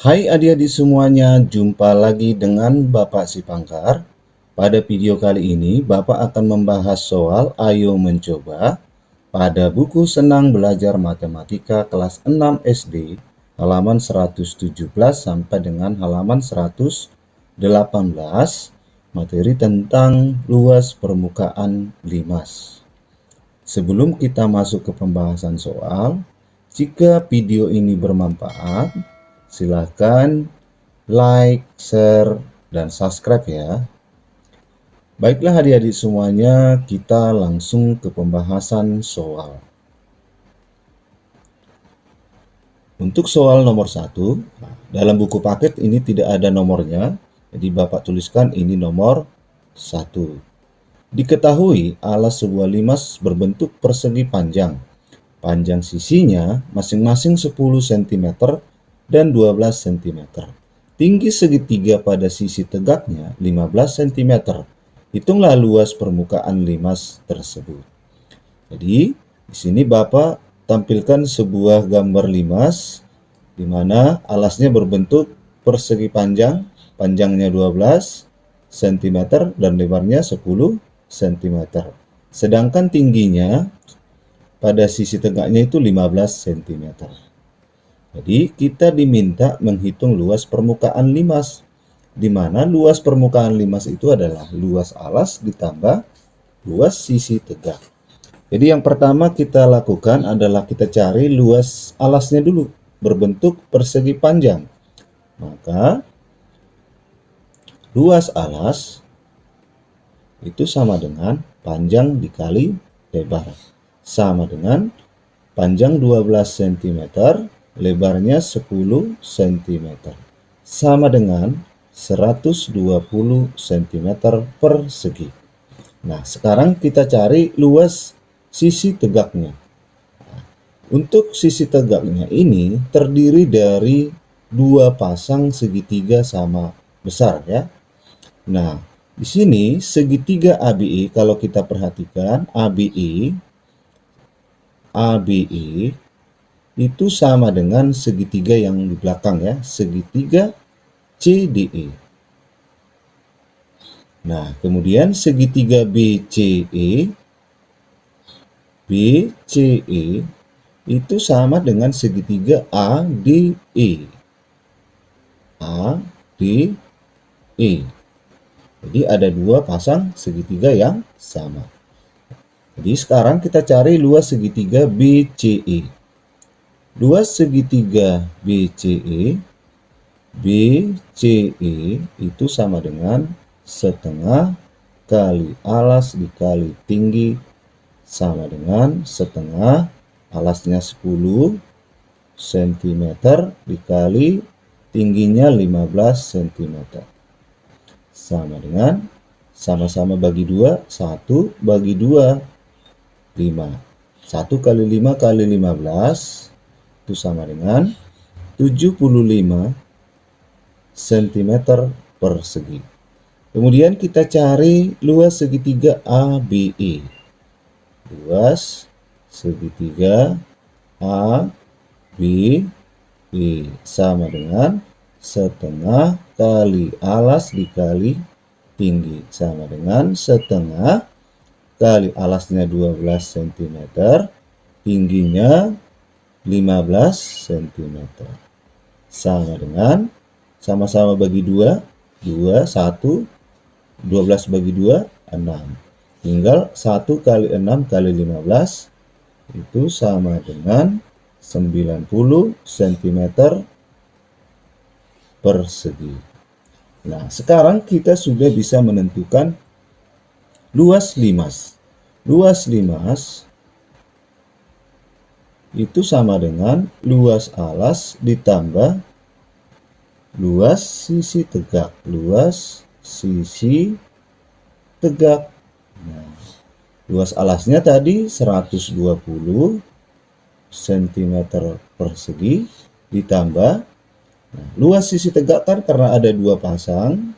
Hai adik-adik semuanya, jumpa lagi dengan Bapak Sipangkar. Pada video kali ini, Bapak akan membahas soal Ayo Mencoba pada buku Senang Belajar Matematika kelas 6 SD, halaman 117 sampai dengan halaman 118, materi tentang luas permukaan limas. Sebelum kita masuk ke pembahasan soal, jika video ini bermanfaat, silakan like, share, dan subscribe ya. Baiklah adik-adik semuanya, kita langsung ke pembahasan soal. Untuk soal nomor 1, dalam buku paket ini tidak ada nomornya, jadi Bapak tuliskan ini nomor 1. Diketahui alas sebuah limas berbentuk persegi panjang. Panjang sisinya masing-masing 10 cm dan 12 cm. Tinggi segitiga pada sisi tegaknya 15 cm. Hitunglah luas permukaan limas tersebut. Jadi, di sini Bapak tampilkan sebuah gambar limas di mana alasnya berbentuk persegi panjang, panjangnya 12 cm dan lebarnya 10 cm. Sedangkan tingginya pada sisi tegaknya itu 15 cm. Jadi kita diminta menghitung luas permukaan limas, di mana luas permukaan limas itu adalah luas alas ditambah luas sisi tegak. Jadi yang pertama kita lakukan adalah kita cari luas alasnya dulu, berbentuk persegi panjang. Maka luas alas itu sama dengan panjang dikali lebar, sama dengan panjang 12 cm, lebarnya 10 cm, sama dengan 120 cm persegi. Nah, sekarang kita cari luas sisi tegaknya. Untuk sisi tegaknya ini terdiri dari dua pasang segitiga sama besar ya. Nah, di sini segitiga ABI kalau kita perhatikan ABI itu sama dengan segitiga yang di belakang ya, segitiga CDE. Nah, kemudian segitiga BCE itu sama dengan segitiga ADE. Jadi ada dua pasang segitiga yang sama. Jadi sekarang kita cari luas segitiga BCE. Luas segitiga BCE itu sama dengan setengah kali alas dikali tinggi sama dengan setengah alasnya 10 cm dikali tingginya 15 cm. Sama dengan sama-sama bagi 2, 1 bagi 2, 5. 1 kali 5 kali 15 itu sama dengan 75 cm persegi. Kemudian kita cari luas segitiga ABE. Luas segitiga ABE sama dengan setengah kali alas dikali tinggi sama dengan setengah kali alasnya 12 cm, tingginya 15 cm. Sama dengan sama-sama bagi 2, 2, 1, 12 bagi 2, 6. Tinggal 1 kali 6 kali 15 itu sama dengan 90 cm persegi. Nah, sekarang kita sudah bisa menentukan luas limas. Luas limas itu sama dengan luas alas ditambah luas sisi tegak. Luas sisi tegak. Nah, luas alasnya tadi 120 cm persegi ditambah luas sisi tegak kan karena ada dua pasang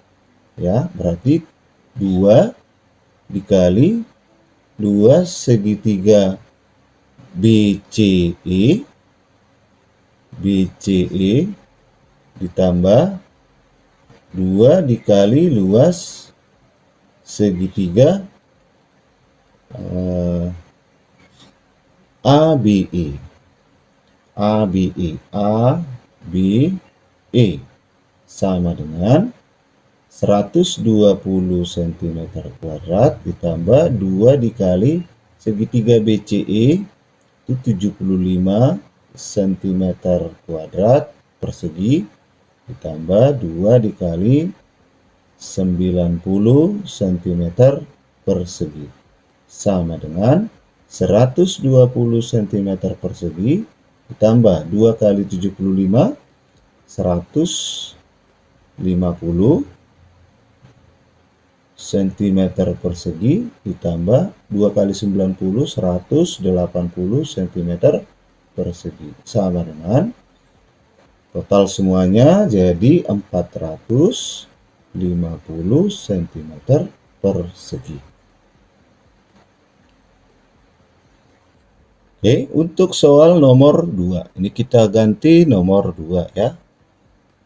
ya, berarti 2 dikali luas segitiga BCE ditambah 2 dikali luas segitiga ABE. ABE. ABE sama dengan 120 cm kuadrat ditambah 2 dikali segitiga BCE itu 75 cm kuadrat persegi ditambah 2 dikali 90 cm persegi sama dengan 120 cm persegi ditambah 2 kali 75 150 cm persegi ditambah 2 kali 90 180 cm persegi sama dengan total semuanya jadi 450 cm persegi. Oke, untuk soal nomor 2. Ini kita ganti nomor 2 ya.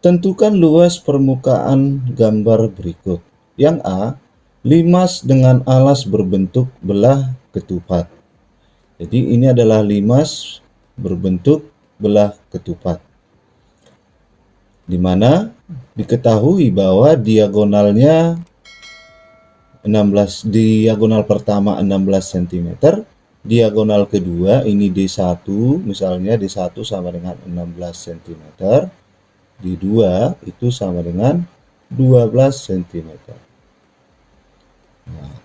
Tentukan luas permukaan gambar berikut. Yang A, limas dengan alas berbentuk belah ketupat. Jadi ini adalah limas berbentuk belah ketupat. Di mana diketahui bahwa diagonalnya 16, diagonal pertama 16 cm, diagonal kedua ini D1, misalnya D1 sama dengan 16 cm, D2 itu sama dengan 12 cm. Nah,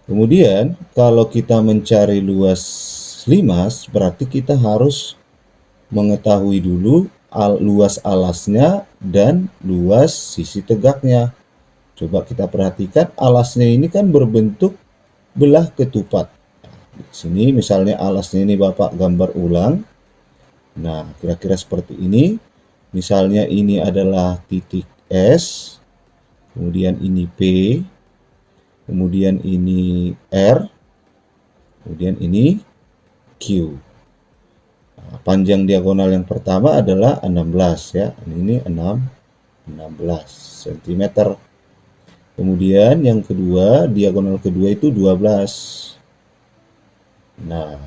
kemudian kalau kita mencari luas limas, berarti kita harus mengetahui dulu luas alasnya dan luas sisi tegaknya. Coba kita perhatikan, alasnya ini kan berbentuk belah ketupat. Di sini misalnya alasnya ini Bapak gambar ulang. Nah, kira-kira seperti ini. Misalnya ini adalah titik S, kemudian ini P, kemudian ini R, kemudian ini Q. Panjang diagonal yang pertama adalah 16 ya. Ini 16 cm. Kemudian yang kedua, diagonal kedua itu 12. Nah,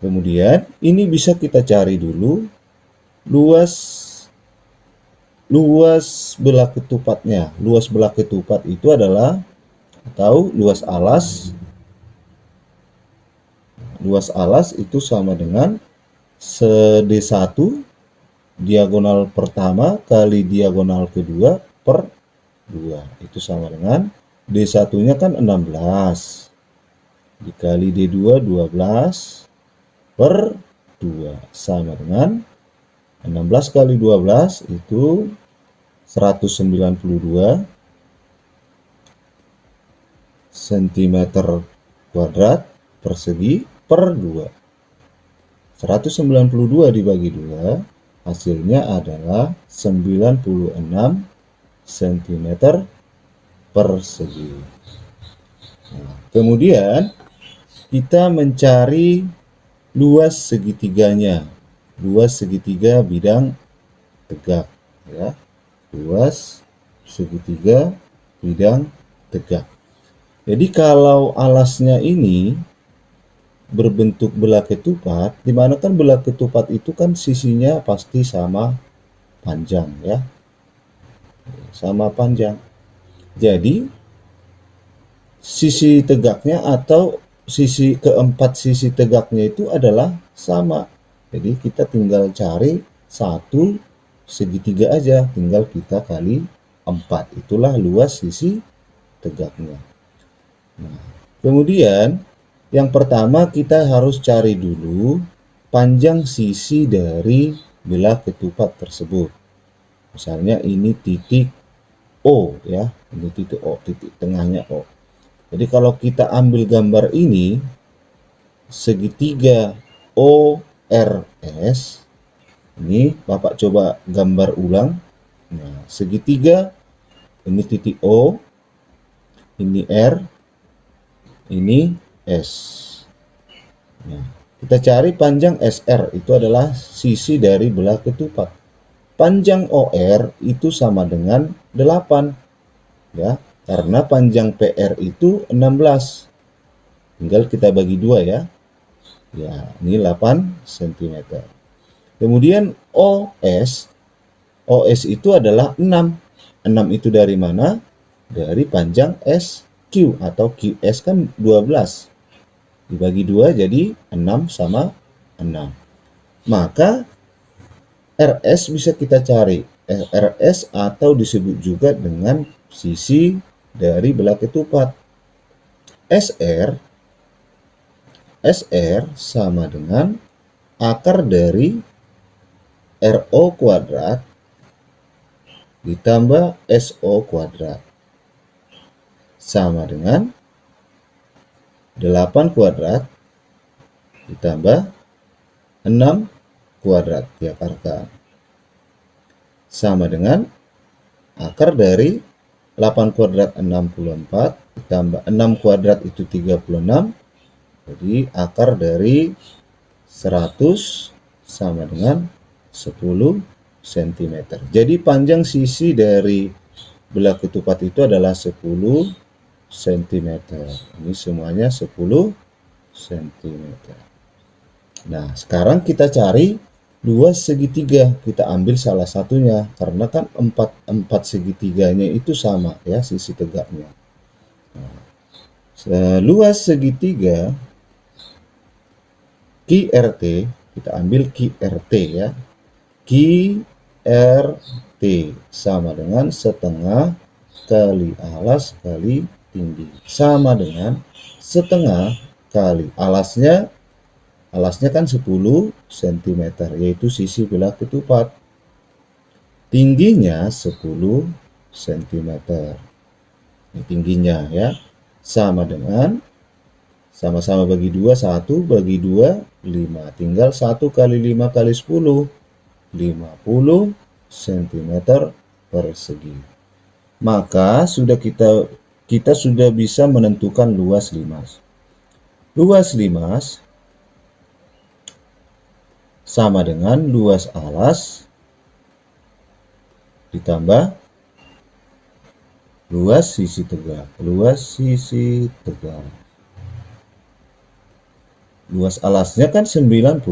kemudian ini bisa kita cari dulu luas belah ketupatnya. Luas belah ketupat itu adalah atau luas alas. Luas alas itu sama dengan D1 diagonal pertama kali diagonal kedua per 2. Itu sama dengan D1-nya kan 16. Dikali D2 12 per 2 sama dengan 16 kali 12 itu 192 cm kuadrat persegi per 2. 192 dibagi 2 hasilnya adalah 96 cm persegi. Nah, kemudian kita mencari luas segitiganya. Luas segitiga bidang tegak ya. Luas segitiga bidang tegak. Jadi kalau alasnya ini berbentuk belah ketupat, dimana kan belah ketupat itu kan sisinya pasti sama panjang ya, sama panjang. Jadi sisi tegaknya atau keempat sisi tegaknya itu adalah sama. Jadi kita tinggal cari satu segitiga aja, tinggal kita kali 4. Itulah luas sisi tegaknya. Nah, kemudian yang pertama kita harus cari dulu panjang sisi dari belah ketupat tersebut. Misalnya ini titik O ya, ini titik O, titik tengahnya O. Jadi kalau kita ambil gambar ini, segitiga ORS, ini Bapak coba gambar ulang. Nah, segitiga ini titik O, ini R, ini S. Nah, kita cari panjang SR, itu adalah sisi dari belah ketupat. panjang OR itu sama dengan 8 ya, karena panjang PR itu 16. Tinggal kita bagi 2 ya. Ya, ini 8 cm. Kemudian OS itu adalah 6. 6 itu dari mana? Dari panjang SQ atau QS kan 12. Dibagi 2 jadi 6 sama 6. Maka RS bisa kita cari. RS atau disebut juga dengan sisi dari belah ketupat. SR sama dengan akar dari RO kuadrat ditambah SO kuadrat. Sama dengan 8 kuadrat ditambah 6 kuadrat diakarkan. Sama dengan akar dari 8 kuadrat 64 ditambah 6 kuadrat itu 36. Jadi akar dari 100 sama dengan 10 cm. Jadi panjang sisi dari belah ketupat itu adalah 10 cm. Ini semuanya 10 cm. Nah, sekarang kita cari luas segitiga. Kita ambil salah satunya karena kan 4 segitiganya itu sama ya sisi tegaknya. Nah, luas segitiga QRT, kita ambil QRT ya. QRT sama dengan setengah kali alas kali tinggi. Sama dengan setengah kali alasnya kan 10 cm, yaitu sisi belah ketupat. Tingginya 10 cm. Ini tingginya ya. Sama dengan sama-sama bagi 2, 1 bagi 2, 5. Tinggal 1 kali 5 kali 10, 50 cm persegi. Maka kita sudah bisa menentukan luas limas. Luas limas sama dengan luas alas ditambah luas sisi tegak. Luas sisi tegak. Luas alasnya kan 96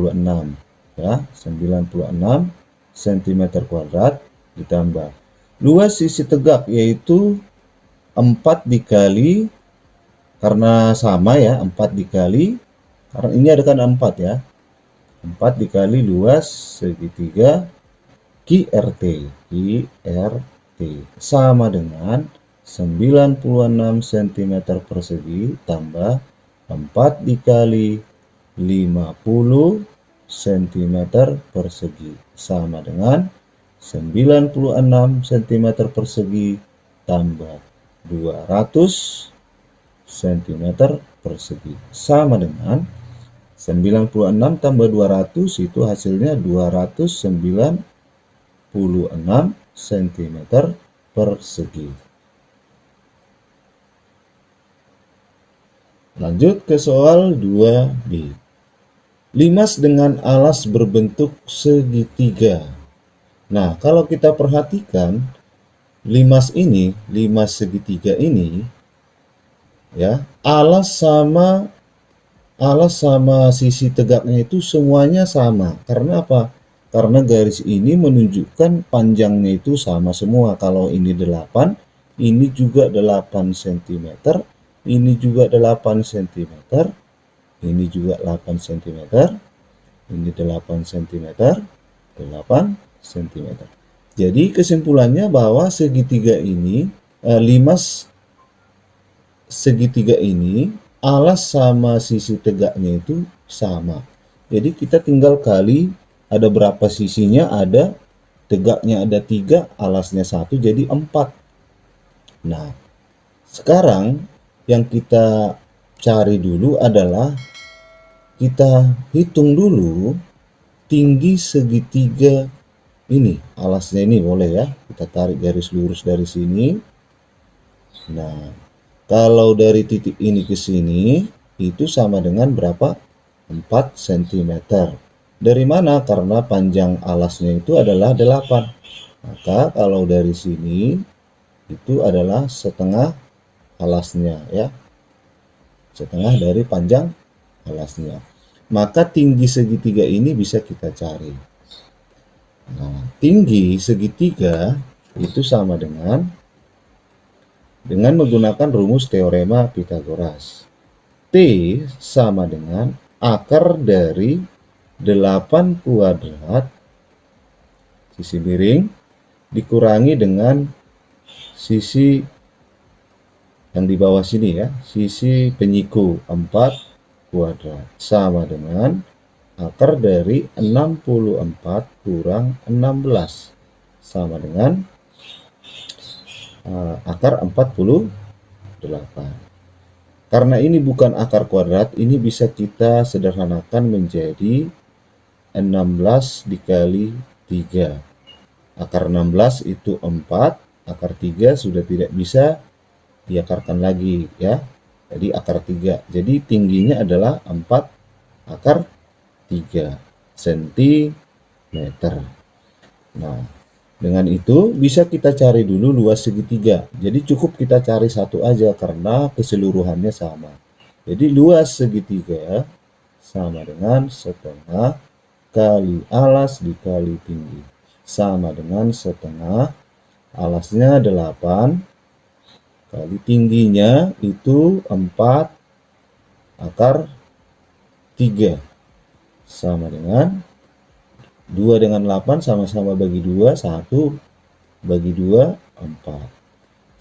ya, 96 cm kuadrat ditambah luas sisi tegak yaitu 4 dikali, karena sama ya, 4 dikali, karena ini ada kan 4 ya, 4 dikali luas segitiga QRT sama dengan 96 cm persegi tambah 4 dikali 50 cm persegi sama dengan 96 cm persegi tambah 200 cm persegi sama dengan 96 tambah 200 itu hasilnya 296 cm persegi. Lanjut ke soal 2B. Limas dengan alas berbentuk segitiga. Nah, kalau kita perhatikan limas segitiga ini ya, alas sama sisi tegaknya itu semuanya sama. Karena apa? Karena garis ini menunjukkan panjangnya itu sama semua. Kalau ini 8, ini juga 8 cm, ini juga 8 cm, ini juga 8 cm, ini 8 cm, 8 cm. Jadi kesimpulannya bahwa segitiga ini, limas segitiga ini, alas sama sisi tegaknya itu sama. Jadi kita tinggal kali ada berapa sisinya, ada tegaknya ada 3, alasnya 1, jadi 4. Nah, sekarang yang kita cari dulu adalah kita hitung dulu tinggi segitiga ini. Alasnya ini boleh ya, kita tarik garis lurus dari sini. Nah, kalau dari titik ini ke sini itu sama dengan berapa? 4 cm. Dari mana? Karena panjang alasnya itu adalah 8. Maka kalau dari sini itu adalah setengah alasnya ya. Setengah dari panjang alasnya. Maka tinggi segitiga ini bisa kita cari. Nah, tinggi segitiga itu sama dengan menggunakan rumus teorema Pythagoras. T sama dengan akar dari 8 kuadrat sisi miring dikurangi dengan sisi yang di bawah sini ya, sisi penyiku 4 kuadrat sama dengan akar dari 64 kurang 16 sama dengan akar 48. Karena ini bukan akar kuadrat, ini bisa kita sederhanakan menjadi 16 dikali 3. Akar 16 itu 4, akar 3 sudah tidak bisa diakarkan lagi ya. Jadi akar 3. Jadi tingginya adalah 4 akar 3 cm. Nah, dengan itu bisa kita cari dulu luas segitiga. Jadi cukup kita cari satu aja karena keseluruhannya sama. Jadi luas segitiga sama dengan setengah kali alas dikali tinggi. Sama dengan setengah alasnya 8 kali tingginya itu 4 akar 3 sama dengan 2 dengan 8 sama-sama bagi 2, 1 bagi 2, 4.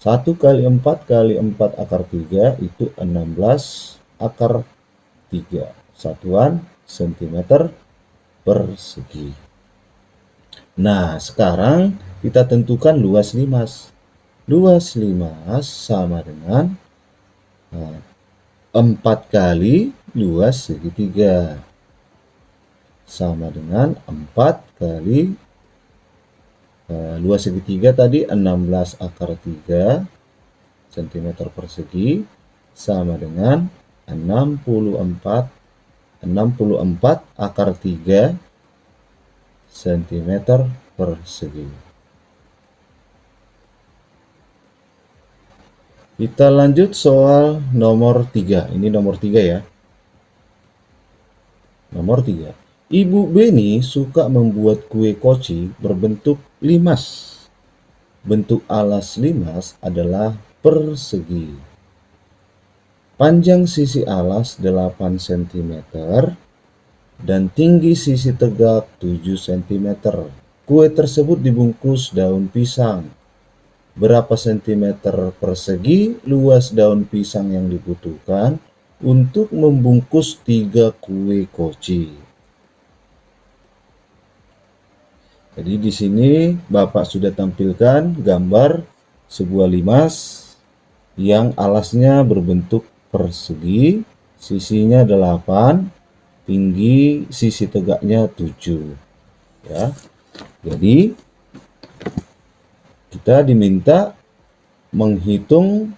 1 kali 4 kali 4 akar 3 itu 16 akar 3. Satuan cm persegi. Nah, sekarang kita tentukan luas limas. Luas limas sama dengan 4 kali luas segitiga. Sama dengan 4 kali luas segitiga tadi 16 akar 3 cm persegi sama dengan 64 akar 3 cm persegi. Kita lanjut soal nomor 3. Ini nomor 3 ya. Nomor 3. Ibu Beni suka membuat kue koci berbentuk limas. Bentuk alas limas adalah persegi. Panjang sisi alas 8 cm dan tinggi sisi tegak 7 cm. Kue tersebut dibungkus daun pisang. Berapa sentimeter persegi luas daun pisang yang dibutuhkan untuk membungkus 3 kue koci? Jadi di sini Bapak sudah tampilkan gambar sebuah limas yang alasnya berbentuk persegi, sisinya 8, tinggi sisi tegaknya 7. Ya. Jadi kita diminta menghitung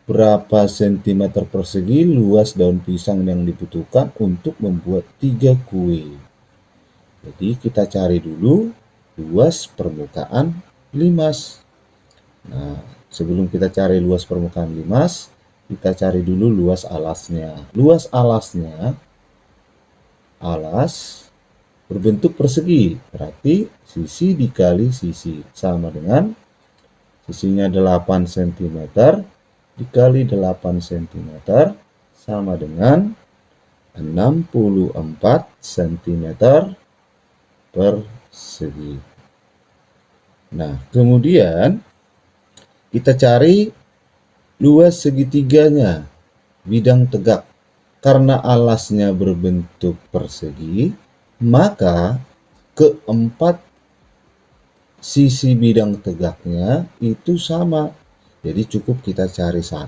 berapa sentimeter persegi luas daun pisang yang dibutuhkan untuk membuat 3 kue. Jadi kita cari dulu luas permukaan limas. Nah, sebelum kita cari luas permukaan limas, kita cari dulu luas alasnya. Luas alasnya, alas berbentuk persegi, berarti sisi dikali sisi, sama dengan sisinya 8 cm dikali 8 cm sama dengan 64 cm persegi. Nah, kemudian kita cari luas segitiganya, bidang tegak. Karena alasnya berbentuk persegi, maka keempat sisi bidang tegaknya itu sama. Jadi cukup kita cari 1,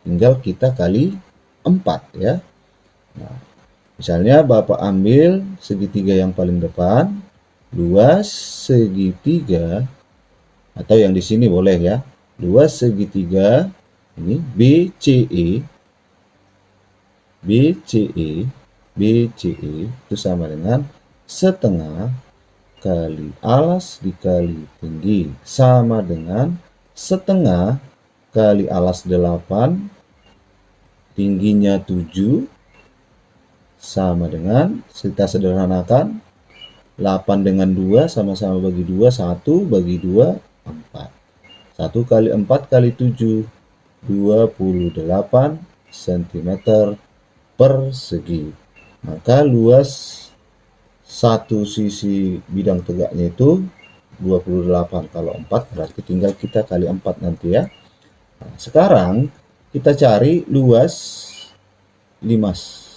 tinggal kita kali 4 ya. Nah, misalnya Bapak ambil segitiga yang paling depan, luas segitiga, atau yang di sini boleh ya, luas segitiga ini BCE itu sama dengan setengah kali alas dikali tinggi sama dengan setengah kali alas 8, tingginya 7, sama dengan, kita sederhanakan, 8 dengan 2 sama-sama bagi 2, 1 bagi 2, 4. 1 kali 4 kali 7, 28 cm persegi. Maka luas satu sisi bidang tegaknya itu 28. Kalau 4 berarti tinggal kita kali 4 nanti ya. Nah, sekarang kita cari luas limas.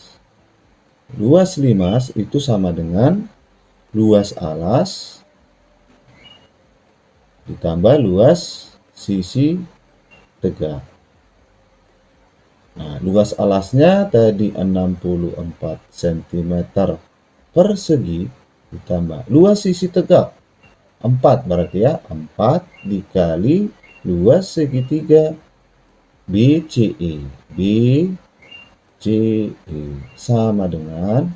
Luas limas itu sama dengan luas alas ditambah luas sisi tegak. Nah, luas alasnya tadi 64 cm persegi ditambah luas sisi tegak 4, berarti ya 4 dikali luas segitiga BCE. BCE sama dengan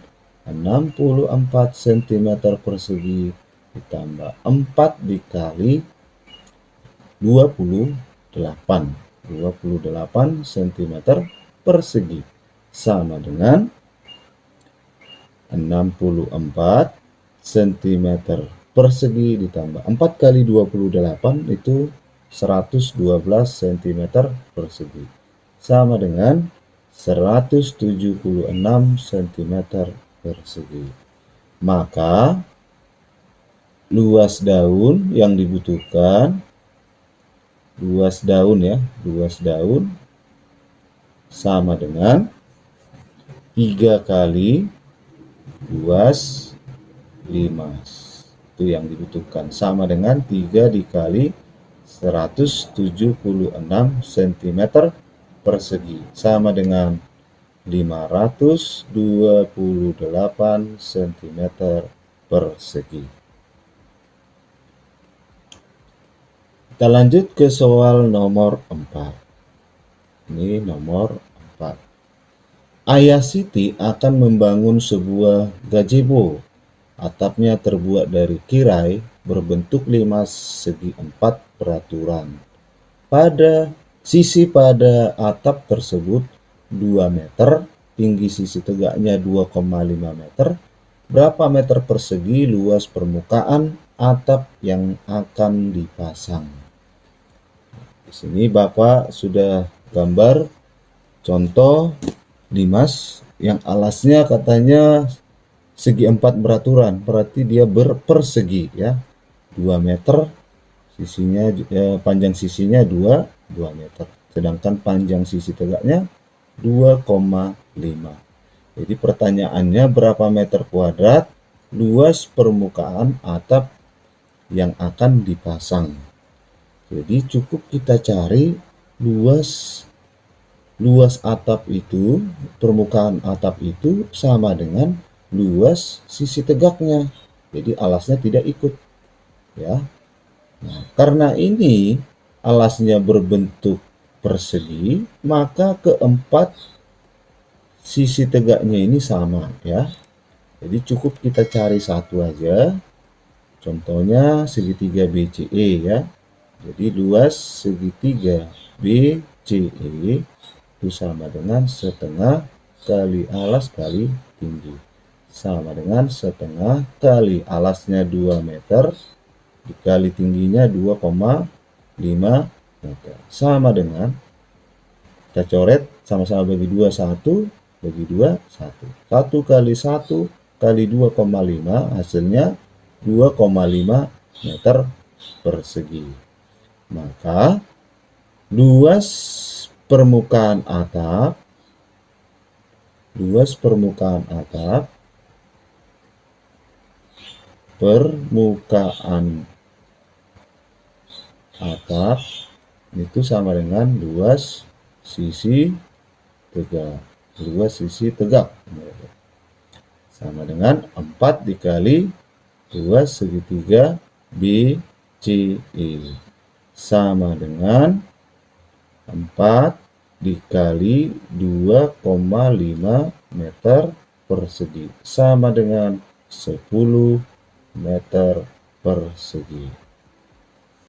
64 cm persegi ditambah 4 dikali 28 cm persegi sama dengan 64 cm persegi ditambah 4 kali 28 itu 112 cm persegi sama dengan 176 cm persegi. Maka luas daun yang dibutuhkan, luas daun sama dengan 3 kali luas limas. Itu yang dibutuhkan, sama dengan 3 dikali 176 cm persegi sama dengan 528 cm persegi. Kita lanjut ke soal nomor 4. Ini nomor 4. Ayah Siti akan membangun sebuah gazebo. Atapnya terbuat dari tirai berbentuk limas segi 4 peraturan. Pada atap tersebut 2 meter, tinggi sisi tegaknya 2,5 meter. Berapa meter persegi luas permukaan atap yang akan dipasang? Di sini Bapak sudah gambar contoh limas yang alasnya katanya segi 4 beraturan, berarti dia berpersegi ya. 2 meter sisinya, panjang sisinya 2 meter. Sedangkan panjang sisi tegaknya 2,5. Jadi pertanyaannya berapa meter kuadrat luas permukaan atap yang akan dipasang. Jadi cukup kita cari luas atap itu, permukaan atap itu sama dengan luas sisi tegaknya. Jadi alasnya tidak ikut ya. Nah, karena ini alasnya berbentuk persegi, maka keempat sisi tegaknya ini sama ya. Jadi cukup kita cari satu aja. Contohnya segitiga BCE ya. Jadi luas segitiga BCE itu sama dengan setengah kali alas kali tinggi. Sama dengan setengah kali alasnya 2 meter dikali tingginya 2,5 meter. Sama dengan, kita coret sama-sama bagi 2, 1 bagi 2, 1. 1 kali 1 kali 2,5 hasilnya 2,5 meter persegi. Maka luas permukaan atap itu sama dengan luas sisi tegak. Sama dengan 4 dikali luas segitiga BCE. Sama dengan 4 dikali 2,5 meter persegi. Sama dengan 10 meter persegi.